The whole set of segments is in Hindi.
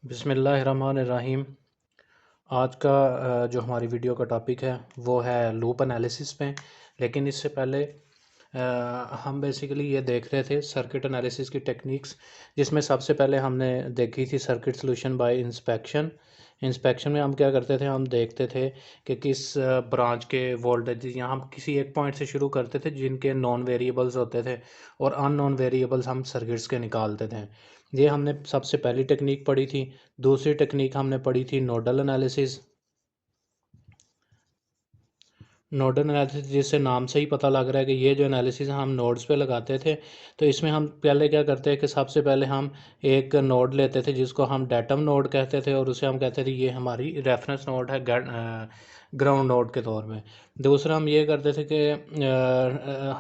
बिस्मिल्लाहिर्रहमानिर्रहीम। आज का जो हमारी वीडियो का टॉपिक है वो है लूप एनालिसिस पे। लेकिन इससे पहले हम बेसिकली ये देख रहे थे सर्किट एनालिसिस की टेक्निक्स, जिसमें सबसे पहले हमने देखी थी circuit solution bye inspection. Inspection में हम क्या करते थे, हम देखते थे कि किस ब्रांच के वोल्टेज, यहाँ हम किसी एक पॉइंट से शुरू करते थे जिनके नॉन वेरिएबल्स होते थे और अननोन वेरिएबल्स हम सर्किट्स के निकालते थे। ये हमने सबसे पहली टेक्निक पढ़ी थी। दूसरी टेक्निक हमने पढ़ी थी नोडल एनालिसिस। नोडल एनालिसिस जिससे नाम से ही पता लग रहा है कि ये जो एनालिसिस हम नोड्स पे लगाते थे, तो इसमें हम पहले क्या करते हैं कि सबसे पहले हम एक नोड लेते थे जिसको हम डेटम नोड कहते थे और उसे हम कहते थे ये हमारी रेफरेंस नोड है ग्राउंड नोड के तौर में। दूसरा हम ये करते थे कि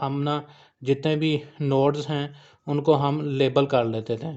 हम ना जितने भी नोड्स हैं उनको हम लेबल कर लेते थे,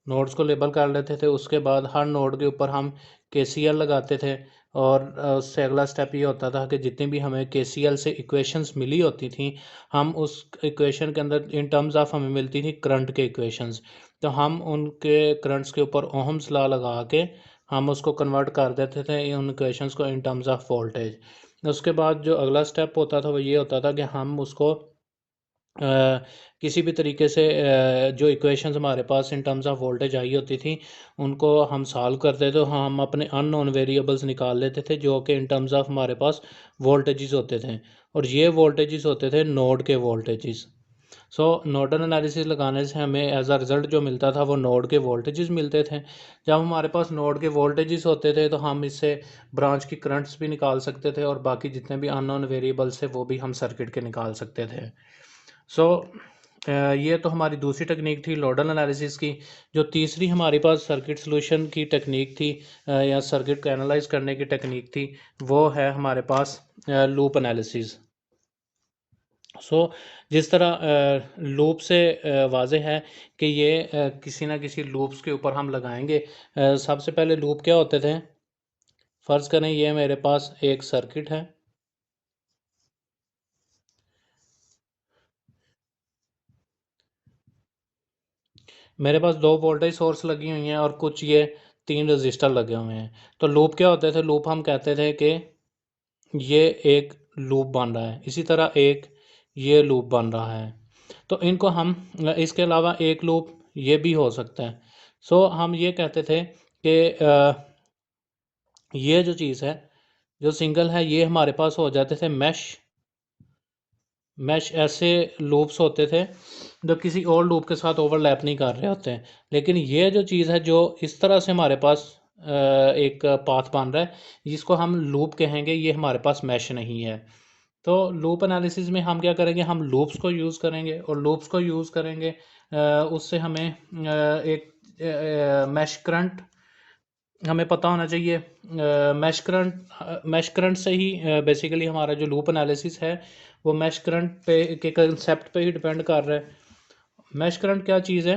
नोड्स को लेबल कर लेते थे। उसके बाद हर नोड के ऊपर हम KCL लगाते थे और उससे अगला स्टेप ये होता था कि जितनी भी हमें KCL से इक्वेशंस मिली होती थी, हम उस इक्वेशन के अंदर इन टर्म्स ऑफ हमें मिलती थी करंट के इक्वेशंस, तो हम उनके करंट्स के ऊपर ओहम्स लॉ लगा के हम उसको कन्वर्ट कर देते थे उन इक्वेशंस को इन टर्म्स ऑफ वोल्टेज। उसके बाद जो अगला स्टेप होता था वो ये होता था कि हम उसको किसी भी तरीके से जो इक्वेशंस हमारे पास इन टर्म्स ऑफ वोल्टेज आई होती थी उनको हम सॉल्व करते थे, तो हम अपने अननोन वेरिएबल्स निकाल लेते थे जो कि इन टर्म्स ऑफ हमारे पास वोल्टेजेस होते थे, और ये वोल्टेजेस होते थे नोड के वोल्टेजेस। सो नोडल एनालिसिस लगाने से हमें एज अ रिज़ल्ट जो मिलता था वो नोड के वोल्टेजेस मिलते थे। जब हमारे पास नोड के वोल्टेजेस होते थे तो हम इससे ब्रांच की करंट्स भी निकाल सकते थे और बाकी जितने भी अननोन वेरिएबल्स थे वो भी हम सर्किट के निकाल सकते थे। सो ये तो हमारी दूसरी टेक्निक थी नोडल एनालिसिस की। जो तीसरी हमारे पास सर्किट सॉल्यूशन की टेक्निक थी या सर्किट को एनालाइज करने की टेक्निक थी, वो है हमारे पास लूप एनालिसिस। सो जिस तरह लूप से वाज़े है कि ये किसी ना किसी लूप्स के ऊपर हम लगाएंगे। सबसे पहले लूप क्या होते थे, फ़र्ज़ करें ये मेरे पास एक सर्किट है, मेरे पास दो वोल्टेज सोर्स लगी हुई हैं और कुछ ये तीन रजिस्टर लगे हुए हैं। तो लूप क्या होते थे, लूप हम कहते थे कि ये एक लूप बन रहा है, इसी तरह एक ये लूप बन रहा है। तो इनको हम इसके अलावा एक लूप ये भी हो सकता है। सो हम ये कहते थे कि ये जो चीज़ है जो सिंगल है ये हमारे पास हो जाते थे मैश। मैश ऐसे लूप्स होते थे जो किसी और लूप के साथ ओवरलैप नहीं कर रहे होते हैं। लेकिन ये जो चीज़ है जो इस तरह से हमारे पास एक पाथ बन रहा है जिसको हम लूप कहेंगे, ये हमारे पास मैश नहीं है। तो लूप एनालिसिस में हम क्या करेंगे, हम लूप्स को यूज़ करेंगे और लूप्स को यूज़ करेंगे उससे हमें एक मैश करंट हमें पता होना चाहिए। मैश करंट से ही बेसिकली हमारा जो लूप एनालिसिस है वो मैश करंट पे के कंसेप्ट पे ही डिपेंड कर रहा है। मैश करंट क्या चीज़ है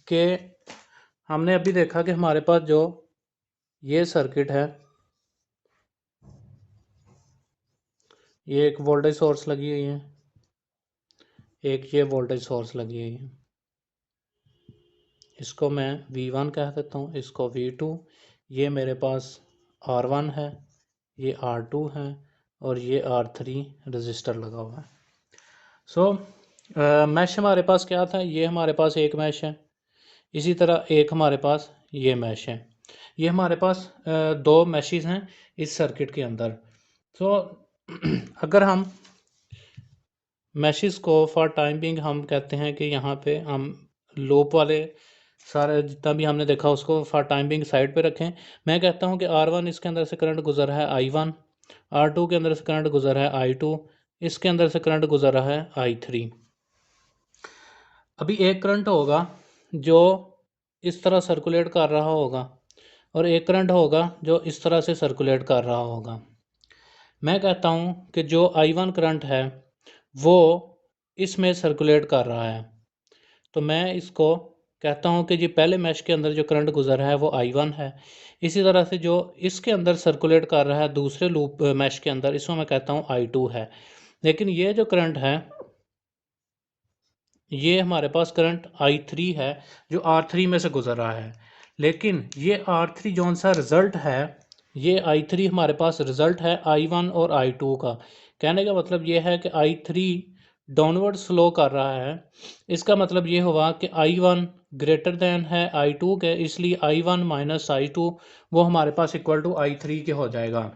कि हमने अभी देखा कि हमारे पास जो ये सर्किट है, ये एक वोल्टेज सोर्स लगी हुई है, एक ये वोल्टेज सोर्स लगी हुई है, इसको मैं V1 कह देता हूँ, इसको V2। ये मेरे पास R1 है, ये R2 है और ये R3 रजिस्टर लगा हुआ है। सो मैश हमारे पास क्या था, ये हमारे पास एक मैश है, इसी तरह एक हमारे पास ये मैश है। ये हमारे पास दो मैशेस हैं इस सर्किट के अंदर। सो अगर हम मैशेस को फॉर टाइम बिंग हम कहते हैं कि यहाँ पे हम लूप वाले सारे जितना भी हमने देखा उसको फॉर टाइम बिंग साइड पे रखें। मैं कहता हूँ कि R1 इसके अंदर से करंट गुजर रहा है I1, R2 के अंदर से करंट गुजर रहा है I2, इसके अंदर से करंट गुजर रहा है I3। अभी एक करंट होगा जो इस तरह सर्कुलेट कर रहा होगा और एक करंट होगा जो इस तरह से सर्कुलेट कर रहा होगा। मैं कहता हूँ कि जो I1 करंट है वो इसमें सर्कुलेट कर रहा है, तो मैं इसको कहता हूँ कि जी पहले मैश के अंदर जो करंट गुजर रहा है वो I1 है। इसी तरह से जो इसके अंदर सर्कुलेट कर रहा है दूसरे लूप मैश के अंदर, इसको मैं कहता हूँ I2 है। लेकिन ये जो करंट है ये हमारे पास करंट I3 है जो R3 में से गुजर रहा है, लेकिन ये R3 जौन सा रिज़ल्ट है, ये I3 हमारे पास रिज़ल्ट है I1 और I2 का। कहने का मतलब ये है कि I3 डाउनवर्ड फ्लो कर रहा है। इसका मतलब ये हुआ कि I1 ग्रेटर दैन है I2 के, इसलिए I1 माइनस I2 वो हमारे पास इक्वल टू I3 के हो जाएगा।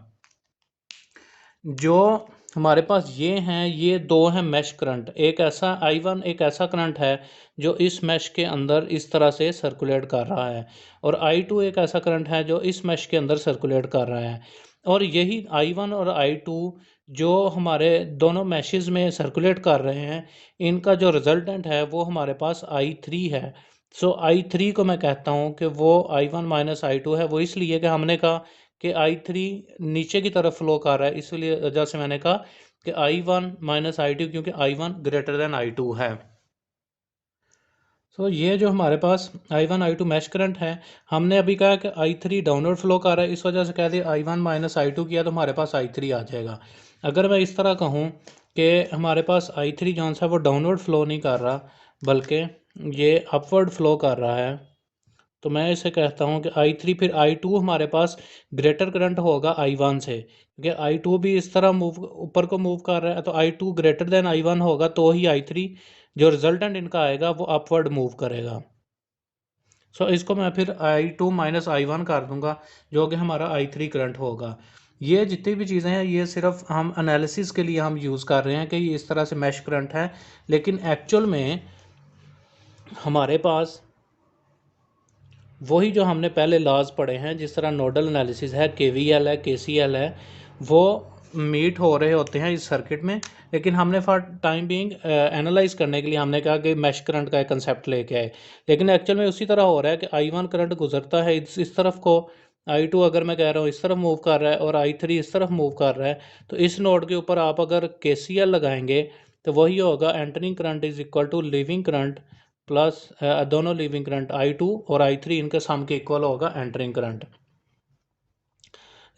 जो हमारे पास ये हैं, ये दो हैं मैश करंट। एक ऐसा I1 एक ऐसा करंट है जो इस मैश के अंदर इस तरह से सर्कुलेट कर रहा है, और I2 एक ऐसा करंट है जो इस मैश के अंदर सर्कुलेट कर रहा है। और यही I1 और I2 जो हमारे दोनों मैशेस में सर्कुलेट कर रहे हैं, इनका जो रिजल्टेंट है वो हमारे पास I3 है। सो I3 को मैं कहता हूँ कि वो I1 माइनस I2 है। वो इसलिए कि हमने कहा कि I3 नीचे की तरफ फ्लो कर रहा है, इसलिए वजह से मैंने कहा कि I1 माइनस I2, क्योंकि I1 ग्रेटर देन I2 है। तो ये जो हमारे पास I1 I2 मैश करंट है, हमने अभी कहा कि I3 डाउनवर्ड फ्लो कर रहा है, इस वजह से कह दिया I1 माइनस I2 किया तो हमारे पास I3 आ जाएगा। अगर मैं इस तरह कहूँ कि हमारे पास I3 जौन सा वो डाउनवर्ड फ्लो नहीं कर रहा बल्कि ये अपवर्ड फ्लो कर रहा है, तो मैं इसे कहता हूँ कि I3 फिर I2 हमारे पास ग्रेटर करंट होगा I1 से, क्योंकि I2 भी इस तरह मूव ऊपर को मूव कर रहा है, तो I2 ग्रेटर देन I1 होगा तो ही I3 जो रिजल्टेंट इनका आएगा वो अपवर्ड मूव करेगा। सो इसको मैं फिर I2 माइनस I1 कर दूंगा, जो कि हमारा I3 करंट होगा। ये जितनी भी चीज़ें हैं ये सिर्फ हम एनालिसिस के लिए हम यूज़ कर रहे हैं कि ये इस तरह से मैश करंट है, लेकिन एक्चुअल में हमारे पास वही जो हमने पहले लॉज पढ़े हैं, जिस तरह नोडल एनालिसिस है, KVL है, KCL है, वो मीट हो रहे होते हैं इस सर्किट में। लेकिन हमने फॉर टाइम बीइंग एनालाइज करने के लिए हमने कहा कि मैश करंट का एक कंसेप्ट लेके आए, लेकिन एक्चुअल में उसी तरह हो रहा है कि I1 करंट गुजरता है इस तरफ को, I2 अगर मैं कह रहा हूँ इस तरफ मूव कर रहा है और I3 इस तरफ मूव कर रहा है, तो इस नोड के ऊपर आप अगर KCL लगाएंगे तो वही होगा entering current is equal to leaving current plus दोनों लीविंग करंट I2 और I3 इनके सम के इक्वल होगा एंटरिंग करंट।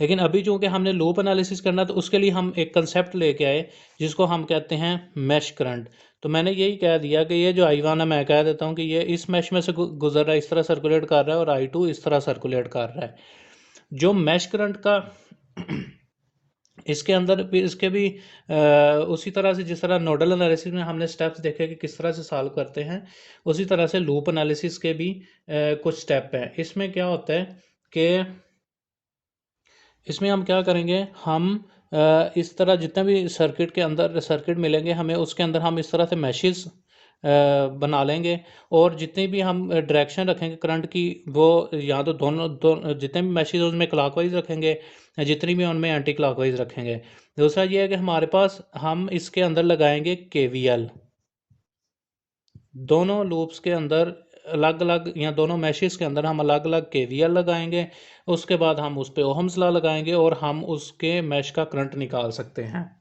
लेकिन अभी चूंकि हमने लूप एनालिसिस करना, तो उसके लिए हम एक कंसेप्ट लेके आए जिसको हम कहते हैं मैश करंट। तो मैंने यही कह दिया कि ये जो I1 है, मैं कह देता हूँ कि ये इस मैश में से गुजर रहा है, इस तरह सर्कुलेट कर रहा है, और I2 इस तरह सर्कुलेट कर रहा है। जो मैश करंट का इसके अंदर भी इसके भी उसी तरह से जिस तरह नोडल एनालिसिस में हमने स्टेप्स देखे कि किस तरह से सॉल्व करते हैं, उसी तरह से लूप एनालिसिस के भी कुछ स्टेप हैं। इसमें क्या होता है कि इसमें हम क्या करेंगे, हम इस तरह जितने भी सर्किट के अंदर सर्किट मिलेंगे हमें, उसके अंदर हम इस तरह से मैशेस बना लेंगे, और जितनी भी हम डायरेक्शन रखेंगे करंट की, वो या तो दोनों जितने भी मैशेस उनमें क्लॉकवाइज रखेंगे, जितनी भी उनमें एंटी क्लॉकवाइज रखेंगे। दूसरा ये है कि हमारे पास हम इसके अंदर लगाएंगे KVL, दोनों लूप्स के अंदर अलग अलग, या दोनों मैशेस के अंदर हम अलग अलग KVL लगाएंगे। उसके बाद हम उस पर ओहम्स लॉ लगाएंगे और हम उसके मैश का करंट निकाल सकते हैं।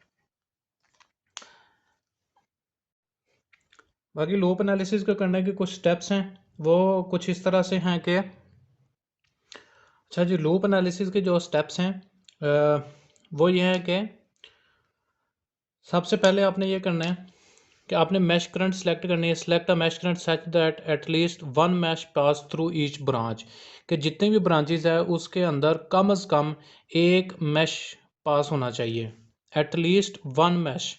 बाकी लूप एनालिसिस को करने के कुछ स्टेप्स हैं, वो कुछ इस तरह से हैं कि अच्छा जी, लूप एनालिसिस के जो स्टेप्स हैं वो ये है कि सबसे पहले आपने ये करना है कि आपने मैश करंट सेलेक्ट करनी है। Select a mesh current such that at least one mesh pass through each branch, कि जितनी भी ब्रांचेस है उसके अंदर कम से कम एक मैश पास होना चाहिए। एटलीस्ट वन मैश,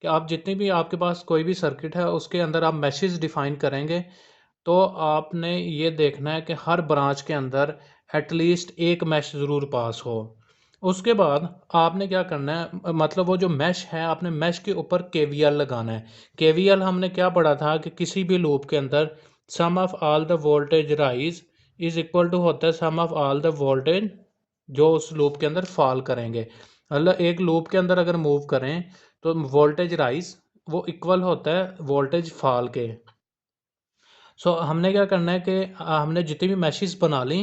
कि आप जितनी भी आपके पास कोई भी सर्किट है उसके अंदर आप मैशेस डिफाइन करेंगे, तो आपने ये देखना है कि हर ब्रांच के अंदर एटलीस्ट एक मैश ज़रूर पास हो। उसके बाद आपने क्या करना है, मतलब वो जो मैश है आपने मैश के ऊपर KVL लगाना है। KVL हमने क्या पढ़ा था कि किसी भी लूप के अंदर sum of all the voltage rise is equal to होता है sum of all the voltage जो उस लूप के अंदर फॉल करेंगे। मतलब एक लूप के अंदर अगर मूव करें तो वोल्टेज राइज वो इक्वल होता है वोल्टेज फॉल के। सो हमने क्या करना है कि हमने जितनी भी मैशेस बना ली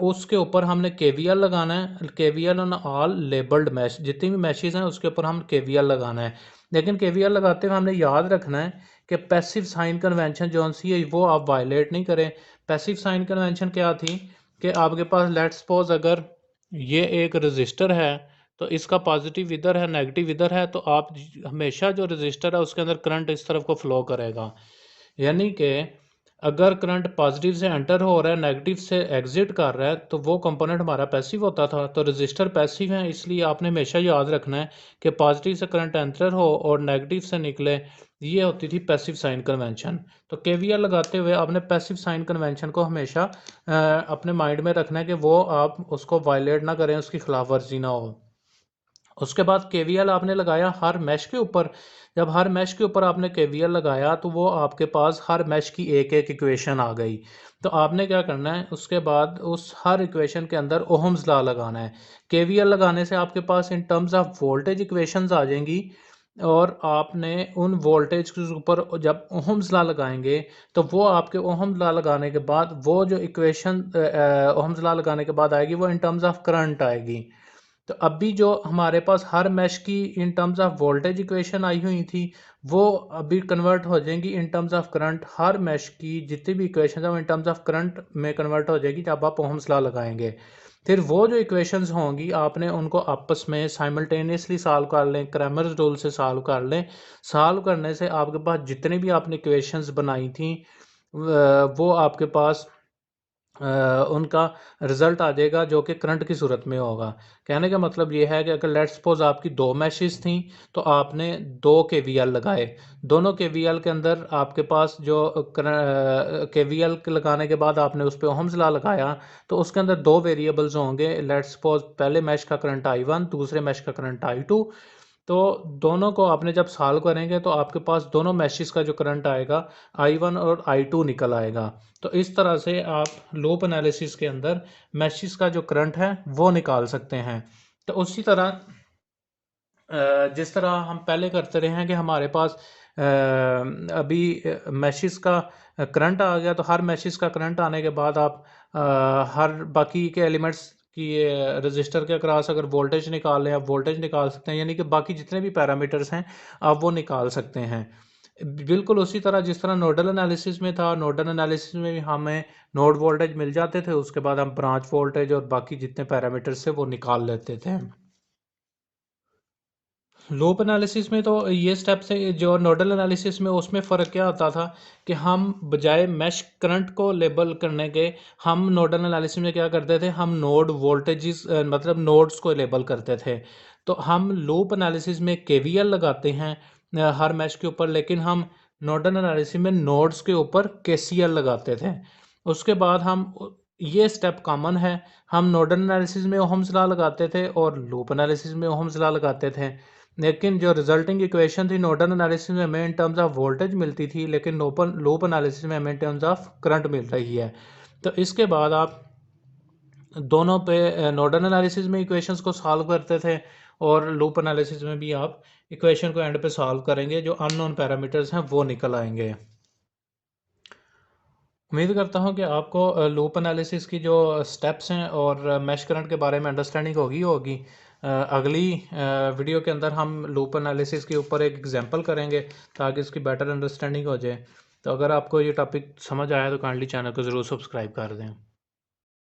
उसके ऊपर हमने KVL लगाना है। KVL on all labelled mesh, जितनी भी मैशेस हैं उसके ऊपर हम KVL लगाना है। लेकिन KVL लगाते हुए हमने याद रखना है कि पैसिव साइन कन्वेंशन जो सी है वो आप वायलेट नहीं करें। पैसिव साइन कन्वेंशन क्या थी कि आपके पास लेट्स सपोज अगर ये एक रजिस्टर है, तो इसका पॉजिटिव इधर है, नेगेटिव इधर है, तो आप हमेशा जो रजिस्टर है उसके अंदर करंट इस तरफ को फ्लो करेगा। यानी कि अगर करंट पॉजिटिव से एंटर हो रहा है, नेगेटिव से एग्जिट कर रहा है, तो वो कंपोनेंट हमारा पैसिव होता था। तो रजिस्टर पैसिव है, इसलिए आपने हमेशा याद रखना है कि पॉजिटिव से करंट एंटर हो और नेगेटिव से निकले, ये होती थी पैसिव साइन कन्वेंशन। तो केवीएल लगाते हुए आपने पैसिव साइन कन्वेंशन को हमेशा अपने माइंड में रखना है कि वो आप उसको वायलेट ना करें, उसकी खिलाफ वर्जी ना हो। उसके बाद केवीएल आपने लगाया हर मैश के ऊपर। जब हर मैश के ऊपर आपने केवीएल लगाया तो वो आपके पास हर मैश की एक एक इक्वेशन आ गई। तो आपने क्या करना है, उसके बाद उस हर इक्वेशन के अंदर ओहम्स लॉ लगाना है। केवीएल लगाने से आपके पास in terms of voltage equations आ जाएंगी, और आपने उन वोल्टेज के ऊपर जब ओहम्स लॉ लगाएंगे तो वो आपके ओहम्स लॉ लगाने के बाद वो जो इक्वेशन ओहम्स लॉ लगाने के बाद आएगी वो इन टर्म्स ऑफ करंट आएगी। तो अभी जो हमारे पास हर मैश की in terms of voltage equation आई हुई थी, वो अभी कन्वर्ट हो जाएंगी इन टर्म्स ऑफ करंट। हर मैश की जितनी भी इक्वेशन है वो इन टर्म्स ऑफ करंट में कन्वर्ट हो जाएगी जब आप ओहम्स लॉ लगाएंगे। फिर वो जो इक्वेशंस होंगी आपने उनको आपस में साइमल्टेनियसली सॉल्व कर लें, क्रैमर्स रूल से सॉल्व कर लें। सॉल्व करने से आपके पास जितनी भी आपने इक्वेशंस बनाई थी वो आपके पास उनका रिजल्ट आ जाएगा जो कि करंट की सूरत में होगा। कहने का मतलब ये है कि अगर लेट सपोज आपकी दो मैशेस थी तो आपने दो केवीएल लगाए, दोनों केवीएल के अंदर आपके पास जो केवीएल लगाने के बाद आपने उस पर ओहम्स लॉ लगाया, तो उसके अंदर दो वेरिएबल्स होंगे। लेट सपोज पहले मैश का करंट I1, दूसरे मैश का करंट I2। तो दोनों को आपने जब सॉल्व करेंगे तो आपके पास दोनों मैशेस का जो करंट आएगा I1 और I2 निकल आएगा। तो इस तरह से आप लूप एनालिसिस के अंदर मैशेस का जो करंट है वो निकाल सकते हैं। तो उसी तरह जिस तरह हम पहले करते रहे हैं कि हमारे पास अभी मैशेस का करंट आ गया, तो हर मैशेस का करंट आने के बाद आप हर बाकी के एलिमेंट्स की रजिस्टर के अक्रॉस अगर वोल्टेज निकाल लें, आप वोल्टेज निकाल सकते हैं, यानी कि बाकी जितने भी पैरामीटर्स हैं आप वो निकाल सकते हैं। बिल्कुल उसी तरह जिस तरह नोडल एनालिसिस में था, नोडल एनालिसिस में भी हमें नोड वोल्टेज मिल जाते थे, उसके बाद हम ब्रांच वोल्टेज और बाकी जितने पैरामीटर्स थे वो निकाल लेते थे। लूप एनालिसिस में तो ये स्टेप्स है, जो नोडल एनालिसिस में उसमें फ़र्क क्या होता था कि हम बजाय मैश करंट को लेबल करने के, हम नोडल एनालिसिस में क्या करते थे, हम नोड वोल्टेजेस मतलब नोड्स को लेबल करते थे। तो हम लूप एनालिसिस में केवीएल लगाते हैं हर मैश के ऊपर, लेकिन हम नोडल एनालिसिस में नोड्स के ऊपर केसीएल लगाते थे। उसके बाद हम ये स्टेप कॉमन है, हम नोडल एनालिसिस में ओहम्स लॉ लगाते थे और लूप एनालिसिस में ओहम्स लॉ लगाते थे। लेकिन जो रिजल्टिंग इक्वेशन थी नोडल एनालिसिस में हमें इन टर्म्स ऑफ वोल्टेज मिलती थी, लेकिन लूप एनालिसिस में हमें इन टर्म्स ऑफ करंट मिल रही है। तो इसके बाद आप दोनों पे नोडल एनालिसिस में इक्वेशंस को सॉल्व करते थे और लूप एनालिसिस में भी आप इक्वेशन को एंड पे सॉल्व करेंगे, जो अननोन पैरामीटर्स हैं वो निकल आएंगे। उम्मीद करता हूँ कि आपको लूप एनालिसिस की जो स्टेप्स हैं और मैश करंट के बारे में अंडरस्टैंडिंग होगी। अगली वीडियो के अंदर हम लूप एनालिसिस के ऊपर एक एग्जांपल करेंगे ताकि इसकी बेटर अंडरस्टैंडिंग हो जाए। तो अगर आपको ये टॉपिक समझ आया तो काइंडली चैनल को ज़रूर सब्सक्राइब कर दें।